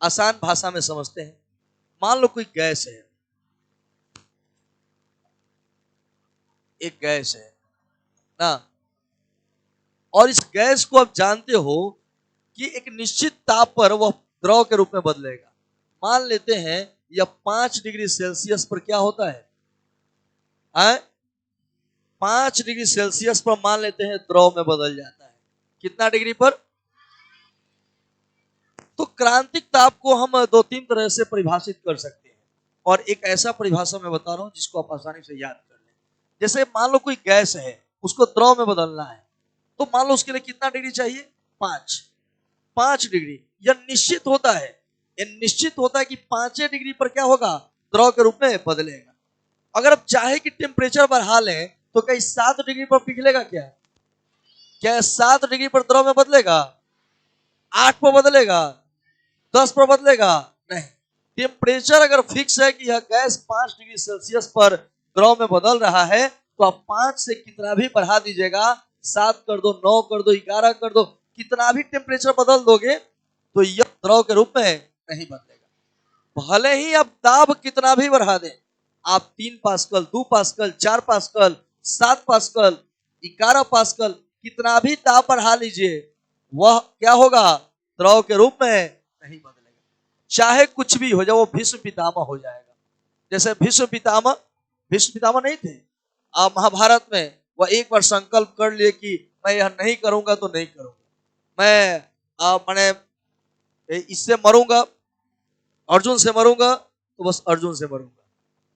आसान भाषा में समझते हैं। मान लो कोई गैस है, एक गैस है ना, और इस गैस को आप जानते हो कि एक निश्चित ताप पर वह द्रव के रूप में बदलेगा। मान लेते हैं यह 5 डिग्री सेल्सियस पर क्या होता है, 5 डिग्री सेल्सियस पर मान लेते हैं द्रव में बदल जाता है। कितना डिग्री पर? तो क्रांतिक ताप को हम 2-3 तरह से परिभाषित कर सकते हैं, और एक ऐसा परिभाषा मैं बता रहा हूं जिसको आप आसानी से याद कर लें। जैसे मान लो कोई गैस है, उसको द्रव में बदलना है, तो मान लो उसके लिए कितना डिग्री चाहिए? 5 डिग्री। यह निश्चित होता है, यह निश्चित होता है कि 5 डिग्री पर क्या होगा, द्रव के रूप में बदलेगा। अगर आप चाहे कि टेम्परेचर बढ़ा लें तो क्या 7 डिग्री पर पिघलेगा? क्या 7 डिग्री पर द्रव में बदलेगा? 8 पर बदलेगा? 10 पर बदलेगा? नहीं। टेम्परेचर अगर फिक्स है कि यह गैस 5 डिग्री सेल्सियस पर द्रव में बदल रहा है, तो आप 5 से कितना भी बढ़ा दीजिएगा, 7 कर दो, 9 कर दो, 11 कर दो, कितना भी टेम्परेचर बदल दोगे तो यह द्रव के रूप में नहीं बदलेगा। भले ही आप दाब कितना भी बढ़ा दें, आप 3 pascal, 2 pascal, 4 pascal, 7 pascal, 11 pascal, कितना भी ताप बढ़ा लीजिए, वह क्या होगा, द्रव के रूप में नहीं बदलेगा। चाहे कुछ भी हो जाए, वो भीष्म पितामह हो जाएगा। जैसे भीष्म पितामह नहीं थे महाभारत में, वह एक बार संकल्प कर लिए कि मैं यह नहीं करूंगा तो नहीं करूंगा, मैं मैंने इससे मरूंगा, अर्जुन से मरूंगा तो बस अर्जुन से मरूंगा।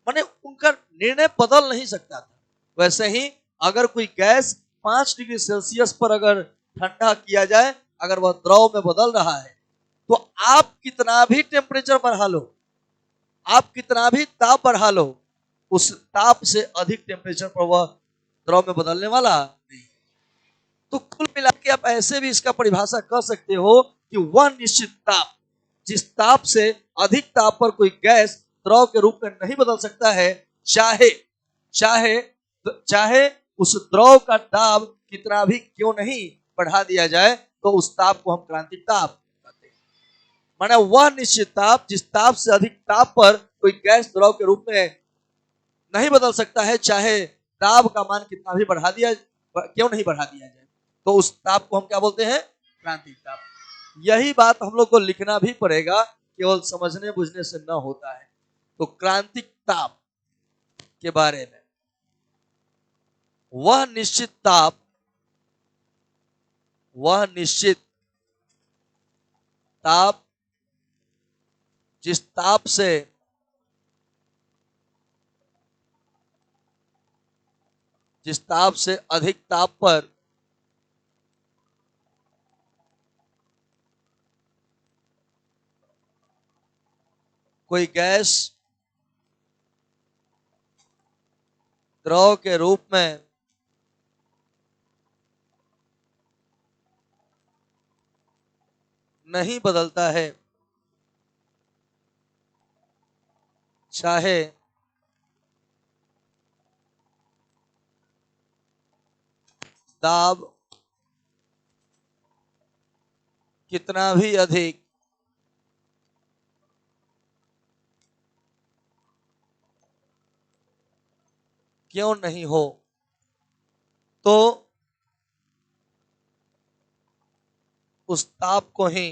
माने उनका निर्णय बदल नहीं सकता था। वैसे ही अगर कोई गैस 5 डिग्री सेल्सियस पर अगर ठंडा किया जाए, अगर वह द्रव में बदल रहा है, तो आप कितना भी टेम्परेचर बढ़ा लो, आप कितना भी ताप बढ़ा लो, उस ताप से अधिक टेम्परेचर पर वह द्रव में बदलने वाला नहीं। तो कुल मिला के आप ऐसे भी इसका परिभाषा कर सकते हो कि वह निश्चित ताप, जिस ताप से अधिक ताप पर कोई गैस द्रव के रूप में नहीं बदल सकता है, चाहे चाहे चाहे उस द्रव का दाब कितना भी क्यों नहीं बढ़ा दिया जाए, तो उस ताप को हम क्रांतिक ताप कहते हैं। माने वह निश्चित ताप, जिस ताप से अधिक ताप पर कोई गैस द्रव के रूप में नहीं बदल सकता है, चाहे दाब का मान कितना भी बढ़ा दिया क्यों नहीं बढ़ा दिया जाए, तो उस ताप को हम क्या बोलते हैं, क्रांतिक ताप। यही बात हम लोग को लिखना भी पड़ेगा, केवल समझने बुझने से न होता है। तो क्रांतिक ताप के बारे में, वह निश्चित ताप, वह निश्चित ताप जिस ताप से अधिक ताप पर कोई गैस द्रव के रूप में नहीं बदलता है, चाहे दाब कितना भी अधिक क्यों नहीं हो, तो उस ताप को ही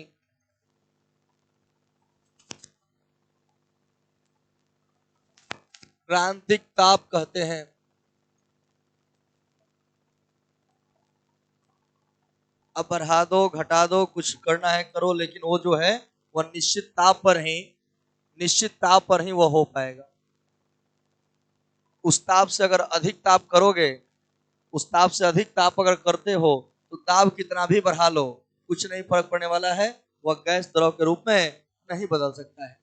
क्रांतिक ताप कहते हैं। अब बढ़ा दो, घटा दो, कुछ करना है करो, लेकिन वो जो है वह निश्चित ताप पर ही वह हो पाएगा। उस ताप से अगर अधिक ताप करोगे, उस ताप से अधिक ताप अगर करते हो, तो ताप कितना भी बढ़ा लो, कुछ नहीं फर्क पड़ने वाला है, वह गैस द्रव के रूप में नहीं बदल सकता है।